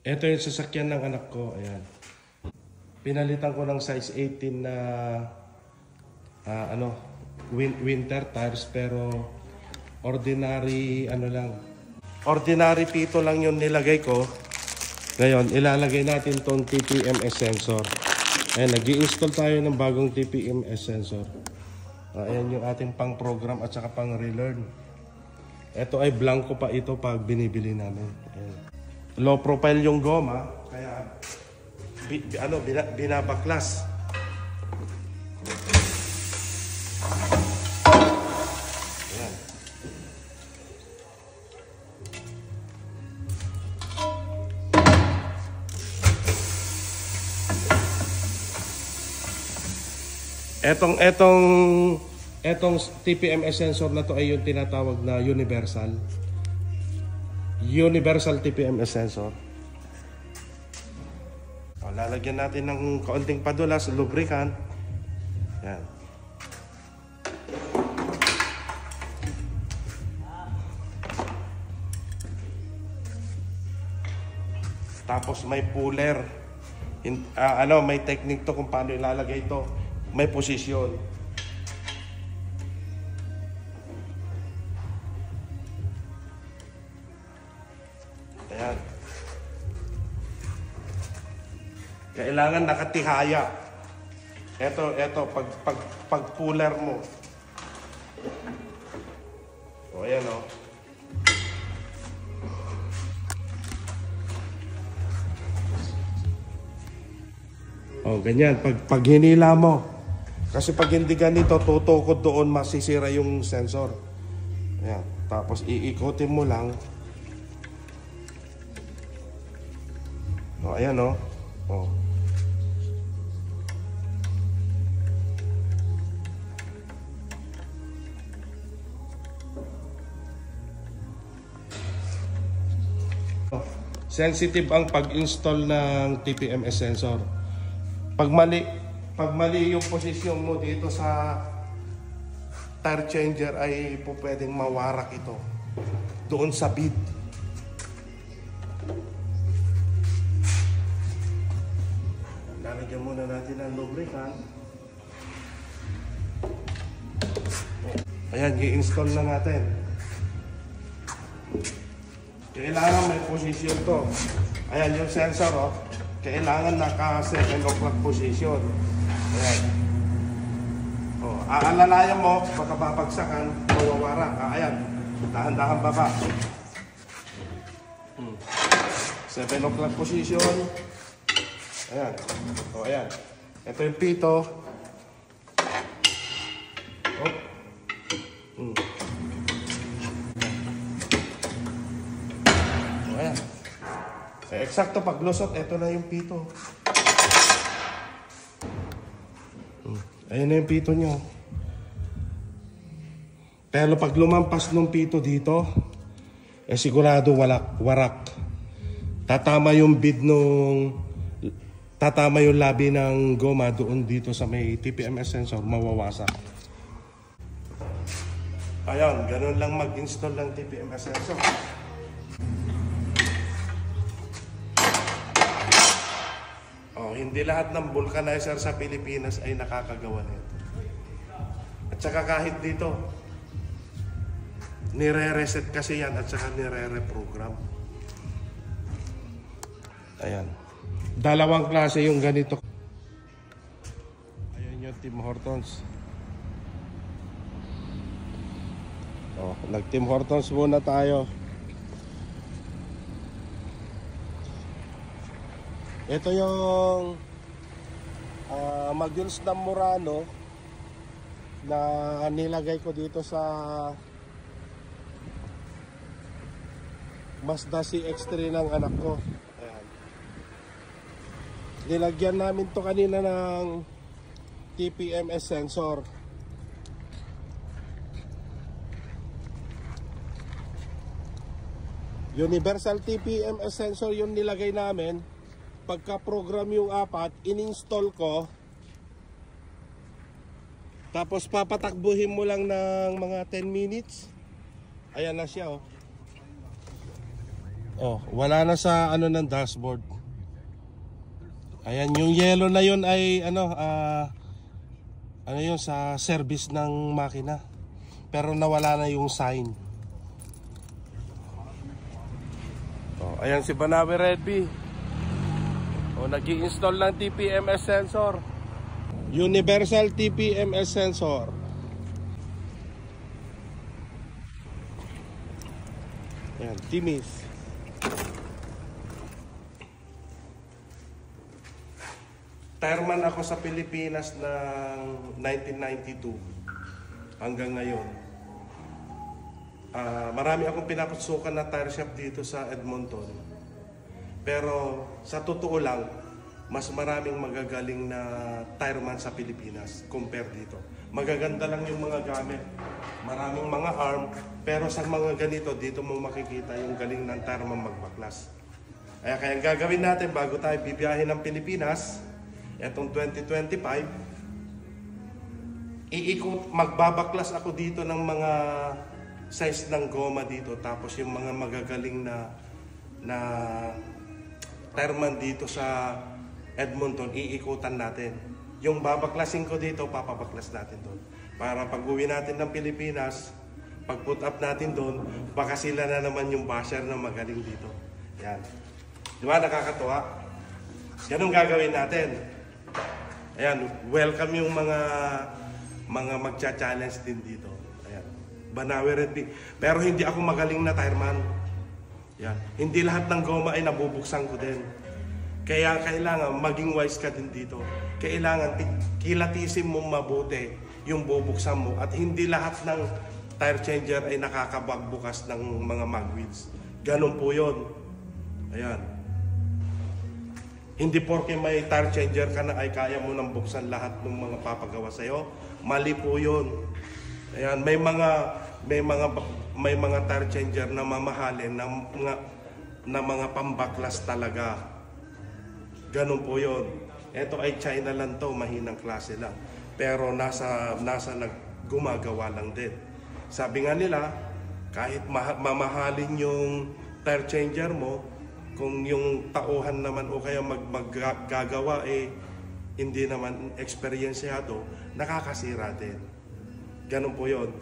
Ito yung sasakyan ng anak ko. Ayan. Pinalitan ko ng size 18 na winter tires, pero ordinary ordinary pito lang yung nilagay ko. Ngayon, ilalagay natin tong TPMS sensor. Ayan, nag-i-install tayo ng bagong TPMS sensor. Ayan yung ating pang program at saka pang relearn. Ito ay blanco pa ito pag binibili namin. Ayan. Low profile yung goma, kaya binabaklas. Ayan. Etong TPMS sensor na to ay yung tinatawag na universal TPMS sensor. Lalagyan natin ng kaunting padulas, lubricant. Yan. Tapos may puller. May technique to kung paano ilalagay ito. May posisyon. Ayan. Kailangan nakatihaya. Ito pag puller mo. O ayan o. O ganyan, pag hinila mo. Kasi pag hindi ganito, tutukod doon, masisira yung sensor. Ayan. Tapos iikotin mo lang. O ayan o. O. Sensitive ang pag-install ng TPMS sensor. Pag mali yung posisyon mo dito sa tire changer ay po pwedeng mawarak ito doon sa bead. Lalagyan muna natin ang lubricant. Ayan, i-install na natin. Kailangan may posisyon to. Ayan yung sensor, oh. Kailangan naka 7 o'clock position. Ayan. Oh, aalalayan mo, baka babagsakan, mawawara. Ayan, dahan-dahan baba. 7 o'clock position. Ayan. Oh, ayan. Ito yung pito. Oh. Eksakto paglusot, ito na yung pito. Ayan na yung pito nyo. Pero pag lumampas ng pito dito, sigurado warak. Tatama yung tatama yung labi ng goma doon dito sa may TPMS sensor, mawawasak. Ayan, ganun lang mag-install ng TPMS sensor. Hindi lahat ng vulcanizer sa Pilipinas ay nakakagawa nito. At saka kahit dito, nire-reset kasi yan at saka nire-reprogram. Ayan. Dalawang klase yung ganito. Ayan yung Tim Hortons. Nag-Tim Hortons muna tayo. Ito yung modules ng Murano na nilagay ko dito sa Mazda CX-3 ng anak ko. Ayan. Nilagyan namin to kanina ng TPMS sensor. Universal TPMS sensor yung nilagay namin. Pagka-program yung 4, in-install ko. Tapos papatakbuhin mo lang ng mga 10 minutes. Ayan na siya, oh. Oh, wala na sa ano ng dashboard. Ayan, yung yellow na yun ay ano yun sa service ng makina. Pero nawala na yung sign. Oh, ayan si Banawe Redby. Oh, nag-i-install ng TPMS sensor. Universal TPMS sensor. Ayan, Timis. Tireman ako sa Pilipinas ng 1992 hanggang ngayon. Marami akong pinapasukan na tire shop dito sa Edmonton. Pero sa totoo lang, mas maraming magagaling na tireman sa Pilipinas compare dito. Magaganda lang yung mga gamit. Maraming mga arm. Pero sa mga ganito, dito mo makikita yung galing ng tireman magbaklas. Kaya ang gagawin natin bago tayo bibiyahin ng Pilipinas, etong 2025, magbabaklas ako dito ng mga size ng goma dito. Tapos yung mga magagaling na tireman dito sa Edmonton, iikutan natin. Yung babaklasin ko dito, papabaklas natin doon. Para pag uwi natin ng Pilipinas, pag put up natin doon, baka sila na naman yung basher na magaling dito. Yan. Di ba, nakakatuwa? Ganun gagawin natin. Ayan, welcome yung mga magcha-challenge din dito. Ayan, Banawe Redby. Pero hindi ako magaling na tireman. Yan. Hindi lahat ng goma ay nabubuksan ko din. Kaya kailangan maging wise ka din dito. Kailangan kilatisin mo mabuti yung bubuksan mo. At hindi lahat ng tire changer ay nakakabagbukas ng mga mag wheels. Ganun po yun. Ayan. Hindi porke may tire changer ka na ay kaya mo nang buksan lahat ng mga papagawa sa'yo. Mali po yun. Ayan, may mga tire changer na mamahalin na mga pambaklas talaga. Ganun po yun. Ito ay China lang to, mahinang klase lang. Pero nasa gumagawa lang din. Sabi nga nila, kahit mamahalin yung tire changer mo, kung yung tauhan naman o kaya maggagawa hindi naman eksperyensyado, nakakasira din. Ganun po yun.